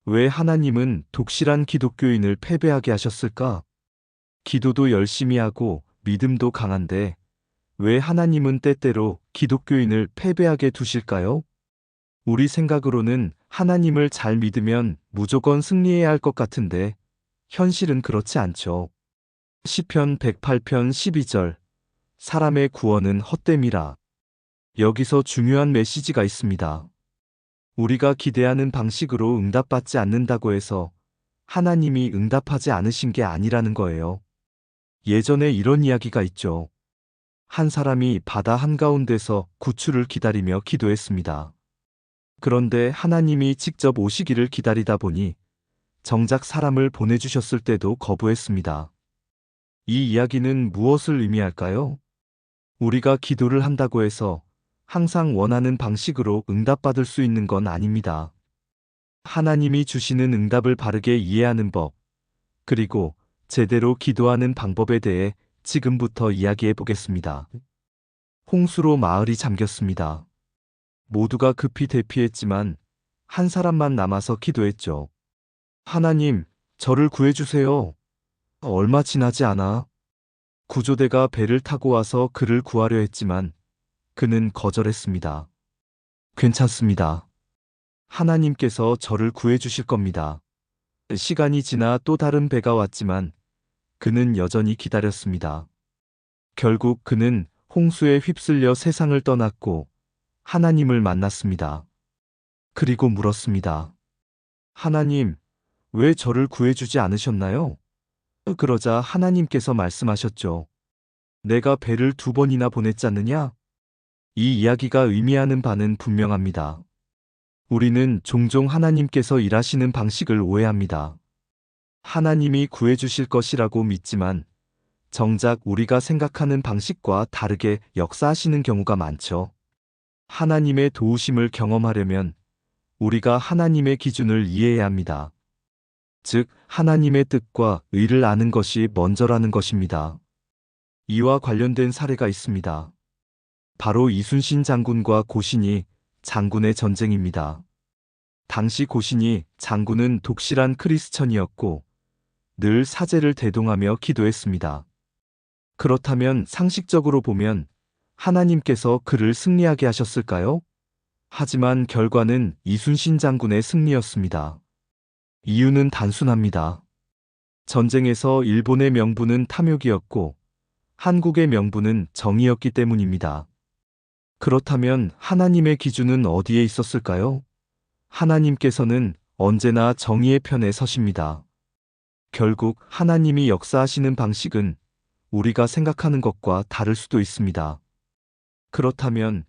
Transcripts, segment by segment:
왜 하나님은 독실한 기독교인을 패배하게 하셨을까? 기도도 열심히 하고 믿음도 강한데 왜 하나님은 때때로 기독교인을 패배하게 두실까요? 우리 생각으로는 하나님을 잘 믿으면 무조건 승리해야 할 것 같은데 현실은 그렇지 않죠. 시편 108편 12절 사람의 구원은 헛됨이라. 여기서 중요한 메시지가 있습니다. 우리가 기대하는 방식으로 응답받지 않는다고 해서 하나님이 응답하지 않으신 게 아니라는 거예요. 예전에 이런 이야기가 있죠. 한 사람이 바다 한가운데서 구출을 기다리며 기도했습니다. 그런데 하나님이 직접 오시기를 기다리다 보니 정작 사람을 보내주셨을 때도 거부했습니다. 이 이야기는 무엇을 의미할까요? 우리가 기도를 한다고 해서 항상 원하는 방식으로 응답받을 수 있는 건 아닙니다. 하나님이 주시는 응답을 바르게 이해하는 법, 그리고 제대로 기도하는 방법에 대해 지금부터 이야기해 보겠습니다. 홍수로 마을이 잠겼습니다. 모두가 급히 대피했지만 한 사람만 남아서 기도했죠. 하나님, 저를 구해주세요. 얼마 지나지 않아 구조대가 배를 타고 와서 그를 구하려 했지만 그는 거절했습니다. 괜찮습니다. 하나님께서 저를 구해주실 겁니다. 시간이 지나 또 다른 배가 왔지만 그는 여전히 기다렸습니다. 결국 그는 홍수에 휩쓸려 세상을 떠났고 하나님을 만났습니다. 그리고 물었습니다. 하나님, 왜 저를 구해주지 않으셨나요? 그러자 하나님께서 말씀하셨죠. 내가 배를 2번이나 보냈지 않느냐? 이 이야기가 의미하는 바는 분명합니다. 우리는 종종 하나님께서 일하시는 방식을 오해합니다. 하나님이 구해주실 것이라고 믿지만 정작 우리가 생각하는 방식과 다르게 역사하시는 경우가 많죠. 하나님의 도우심을 경험하려면 우리가 하나님의 기준을 이해해야 합니다. 즉, 하나님의 뜻과 의를 아는 것이 먼저라는 것입니다. 이와 관련된 사례가 있습니다. 바로 이순신 장군과 고신이 장군의 전쟁입니다. 당시 고신이 장군은 독실한 크리스천이었고 늘 사제를 대동하며 기도했습니다. 그렇다면 상식적으로 보면 하나님께서 그를 승리하게 하셨을까요? 하지만 결과는 이순신 장군의 승리였습니다. 이유는 단순합니다. 전쟁에서 일본의 명분은 탐욕이었고 한국의 명분은 정의였기 때문입니다. 그렇다면 하나님의 기준은 어디에 있었을까요? 하나님께서는 언제나 정의의 편에 서십니다. 결국 하나님이 역사하시는 방식은 우리가 생각하는 것과 다를 수도 있습니다. 그렇다면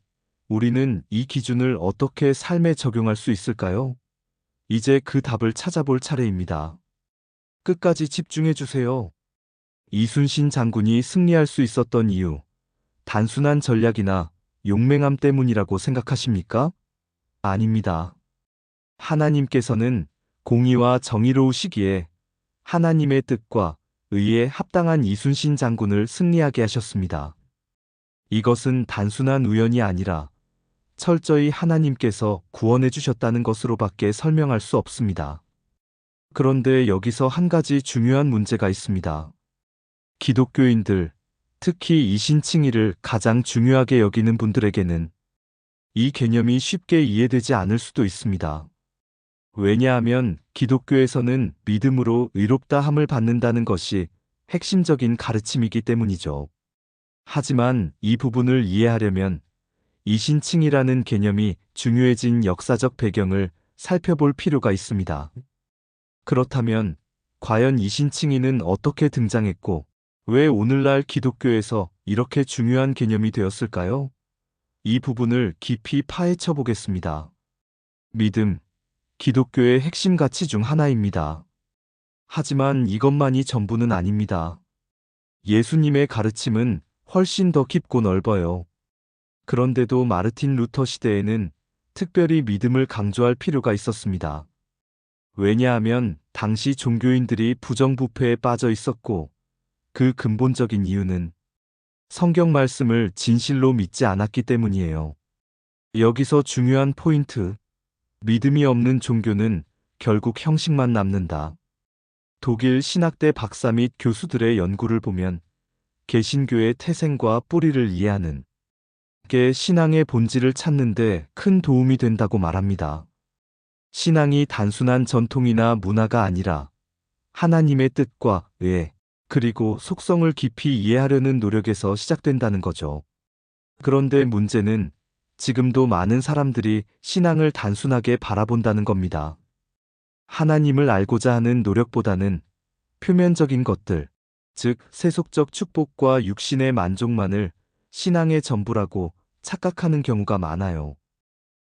우리는 이 기준을 어떻게 삶에 적용할 수 있을까요? 이제 그 답을 찾아볼 차례입니다. 끝까지 집중해 주세요. 이순신 장군이 승리할 수 있었던 이유, 단순한 전략이나 용맹함 때문이라고 생각하십니까? 아닙니다. 하나님께서는 공의와 정의로우시기에 하나님의 뜻과 의에 합당한 이순신 장군을 승리하게 하셨습니다. 이것은 단순한 우연이 아니라 철저히 하나님께서 구원해 주셨다는 것으로밖에 설명할 수 없습니다. 그런데 여기서 한 가지 중요한 문제가 있습니다. 기독교인들, 특히 이신칭의를 가장 중요하게 여기는 분들에게는 이 개념이 쉽게 이해되지 않을 수도 있습니다. 왜냐하면 기독교에서는 믿음으로 의롭다 함을 받는다는 것이 핵심적인 가르침이기 때문이죠. 하지만 이 부분을 이해하려면 이신칭이라는 개념이 중요해진 역사적 배경을 살펴볼 필요가 있습니다. 그렇다면 과연 이신칭의는 어떻게 등장했고 왜 오늘날 기독교에서 이렇게 중요한 개념이 되었을까요? 이 부분을 깊이 파헤쳐 보겠습니다. 믿음, 기독교의 핵심 가치 중 하나입니다. 하지만 이것만이 전부는 아닙니다. 예수님의 가르침은 훨씬 더 깊고 넓어요. 그런데도 마르틴 루터 시대에는 특별히 믿음을 강조할 필요가 있었습니다. 왜냐하면 당시 종교인들이 부정부패에 빠져 있었고 그 근본적인 이유는 성경 말씀을 진실로 믿지 않았기 때문이에요. 여기서 중요한 포인트, 믿음이 없는 종교는 결국 형식만 남는다. 독일 신학대 박사 및 교수들의 연구를 보면 개신교의 태생과 뿌리를 이해하는 게 신앙의 본질을 찾는 데 큰 도움이 된다고 말합니다. 신앙이 단순한 전통이나 문화가 아니라 하나님의 뜻과 의, 그리고 속성을 깊이 이해하려는 노력에서 시작된다는 거죠. 그런데 문제는 지금도 많은 사람들이 신앙을 단순하게 바라본다는 겁니다. 하나님을 알고자 하는 노력보다는 표면적인 것들, 즉 세속적 축복과 육신의 만족만을 신앙의 전부라고 착각하는 경우가 많아요.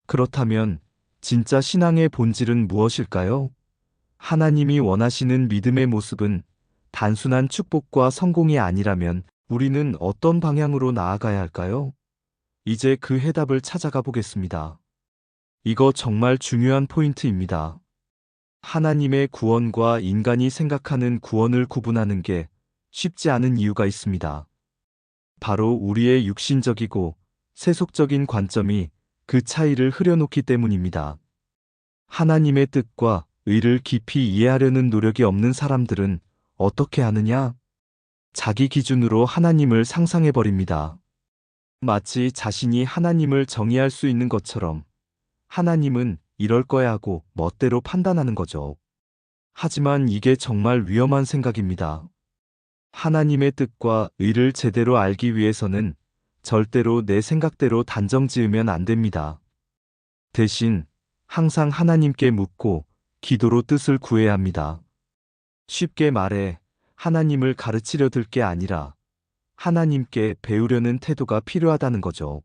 그렇다면 진짜 신앙의 본질은 무엇일까요? 하나님이 원하시는 믿음의 모습은 단순한 축복과 성공이 아니라면 우리는 어떤 방향으로 나아가야 할까요? 이제 그 해답을 찾아가 보겠습니다. 이거 정말 중요한 포인트입니다. 하나님의 구원과 인간이 생각하는 구원을 구분하는 게 쉽지 않은 이유가 있습니다. 바로 우리의 육신적이고 세속적인 관점이 그 차이를 흐려놓기 때문입니다. 하나님의 뜻과 의를 깊이 이해하려는 노력이 없는 사람들은 어떻게 하느냐? 자기 기준으로 하나님을 상상해버립니다. 마치 자신이 하나님을 정의할 수 있는 것처럼 하나님은 이럴 거야 하고 멋대로 판단하는 거죠. 하지만 이게 정말 위험한 생각입니다. 하나님의 뜻과 의를 제대로 알기 위해서는 절대로 내 생각대로 단정 지으면 안 됩니다. 대신 항상 하나님께 묻고 기도로 뜻을 구해야 합니다. 쉽게 말해 하나님을 가르치려 들 게 아니라 하나님께 배우려는 태도가 필요하다는 거죠.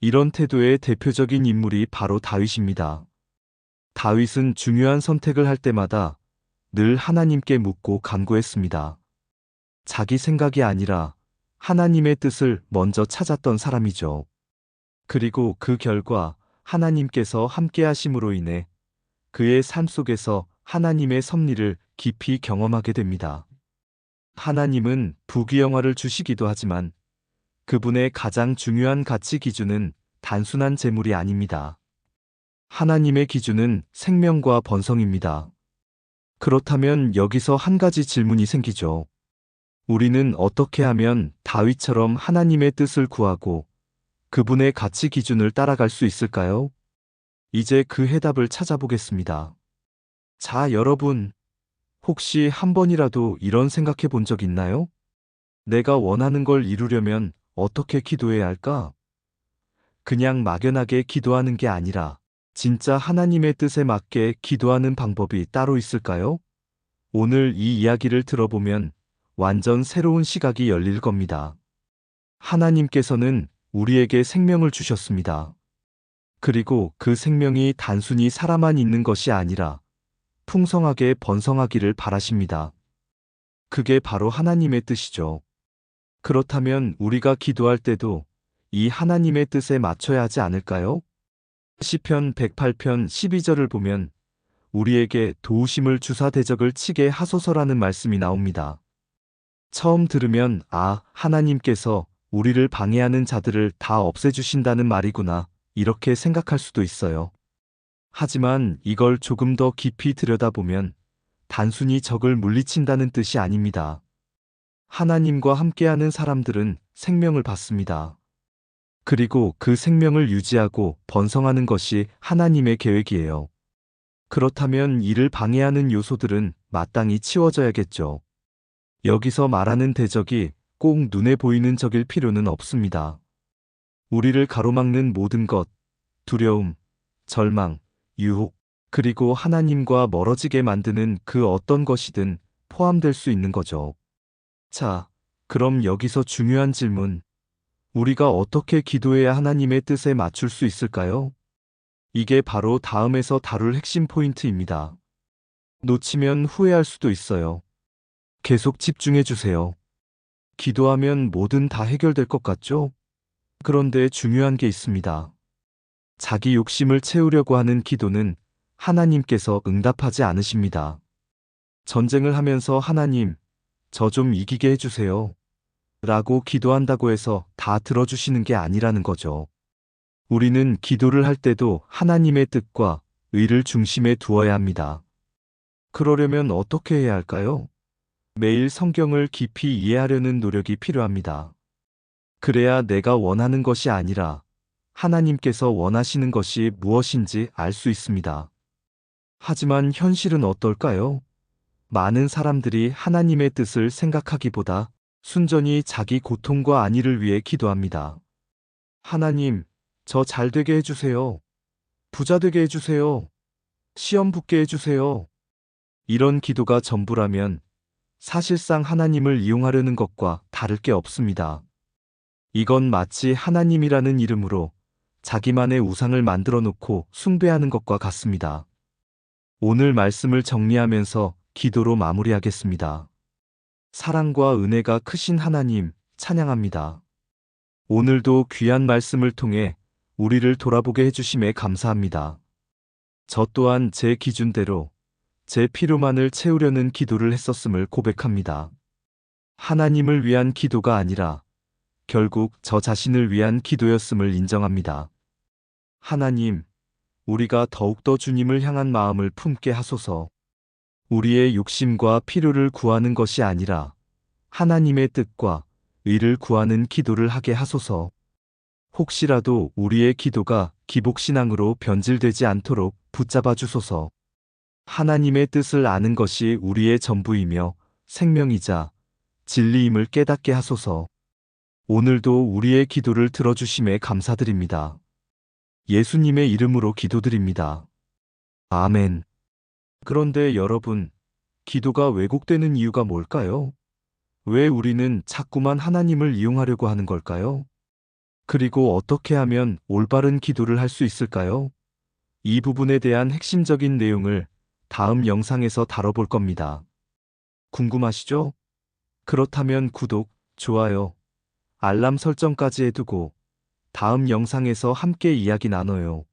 이런 태도의 대표적인 인물이 바로 다윗입니다. 다윗은 중요한 선택을 할 때마다 늘 하나님께 묻고 간구했습니다. 자기 생각이 아니라 하나님의 뜻을 먼저 찾았던 사람이죠. 그리고 그 결과 하나님께서 함께 하심으로 인해 그의 삶 속에서 하나님의 섭리를 깊이 경험하게 됩니다. 하나님은 부귀영화를 주시기도 하지만 그분의 가장 중요한 가치 기준은 단순한 재물이 아닙니다. 하나님의 기준은 생명과 번성입니다. 그렇다면 여기서 한 가지 질문이 생기죠. 우리는 어떻게 하면 다윗처럼 하나님의 뜻을 구하고 그분의 가치 기준을 따라갈 수 있을까요? 이제 그 해답을 찾아보겠습니다. 자, 여러분, 혹시 한 번이라도 이런 생각해 본 적 있나요? 내가 원하는 걸 이루려면 어떻게 기도해야 할까? 그냥 막연하게 기도하는 게 아니라 진짜 하나님의 뜻에 맞게 기도하는 방법이 따로 있을까요? 오늘 이 이야기를 들어보면 완전 새로운 시각이 열릴 겁니다. 하나님께서는 우리에게 생명을 주셨습니다. 그리고 그 생명이 단순히 살아만 있는 것이 아니라 풍성하게 번성하기를 바라십니다. 그게 바로 하나님의 뜻이죠. 그렇다면 우리가 기도할 때도 이 하나님의 뜻에 맞춰야 하지 않을까요? 시편 108편 12절을 보면 우리에게 도우심을 주사 대적을 치게 하소서라는 말씀이 나옵니다. 처음 들으면 하나님께서 우리를 방해하는 자들을 다 없애주신다는 말이구나 이렇게 생각할 수도 있어요. 하지만 이걸 조금 더 깊이 들여다보면 단순히 적을 물리친다는 뜻이 아닙니다. 하나님과 함께하는 사람들은 생명을 받습니다. 그리고 그 생명을 유지하고 번성하는 것이 하나님의 계획이에요. 그렇다면 이를 방해하는 요소들은 마땅히 치워져야겠죠. 여기서 말하는 대적이 꼭 눈에 보이는 적일 필요는 없습니다. 우리를 가로막는 모든 것, 두려움, 절망, 유혹, 그리고 하나님과 멀어지게 만드는 그 어떤 것이든 포함될 수 있는 거죠. 자, 그럼 여기서 중요한 질문. 우리가 어떻게 기도해야 하나님의 뜻에 맞출 수 있을까요? 이게 바로 다음에서 다룰 핵심 포인트입니다. 놓치면 후회할 수도 있어요. 계속 집중해 주세요. 기도하면 뭐든 다 해결될 것 같죠? 그런데 중요한 게 있습니다. 자기 욕심을 채우려고 하는 기도는 하나님께서 응답하지 않으십니다. 전쟁을 하면서 하나님, 저 좀 이기게 해주세요. 라고 기도한다고 해서 다 들어주시는 게 아니라는 거죠. 우리는 기도를 할 때도 하나님의 뜻과 의를 중심에 두어야 합니다. 그러려면 어떻게 해야 할까요? 매일 성경을 깊이 이해하려는 노력이 필요합니다. 그래야 내가 원하는 것이 아니라 하나님께서 원하시는 것이 무엇인지 알 수 있습니다. 하지만 현실은 어떨까요? 많은 사람들이 하나님의 뜻을 생각하기보다 순전히 자기 고통과 안위를 위해 기도합니다. 하나님, 저 잘 되게 해주세요. 부자 되게 해주세요. 시험 붙게 해주세요. 이런 기도가 전부라면 사실상 하나님을 이용하려는 것과 다를 게 없습니다. 이건 마치 하나님이라는 이름으로 자기만의 우상을 만들어 놓고 숭배하는 것과 같습니다. 오늘 말씀을 정리하면서 기도로 마무리하겠습니다. 사랑과 은혜가 크신 하나님, 찬양합니다. 오늘도 귀한 말씀을 통해 우리를 돌아보게 해주심에 감사합니다. 저 또한 제 기준대로 제 필요만을 채우려는 기도를 했었음을 고백합니다. 하나님을 위한 기도가 아니라 결국 저 자신을 위한 기도였음을 인정합니다. 하나님, 우리가 더욱더 주님을 향한 마음을 품게 하소서. 우리의 욕심과 필요를 구하는 것이 아니라 하나님의 뜻과 의를 구하는 기도를 하게 하소서. 혹시라도 우리의 기도가 기복신앙으로 변질되지 않도록 붙잡아 주소서. 하나님의 뜻을 아는 것이 우리의 전부이며 생명이자 진리임을 깨닫게 하소서. 오늘도 우리의 기도를 들어주심에 감사드립니다. 예수님의 이름으로 기도드립니다. 아멘. 그런데 여러분, 기도가 왜곡되는 이유가 뭘까요? 왜 우리는 자꾸만 하나님을 이용하려고 하는 걸까요? 그리고 어떻게 하면 올바른 기도를 할 수 있을까요? 이 부분에 대한 핵심적인 내용을 다음 영상에서 다뤄볼 겁니다. 궁금하시죠? 그렇다면 구독, 좋아요, 알람 설정까지 해두고 다음 영상에서 함께 이야기 나눠요.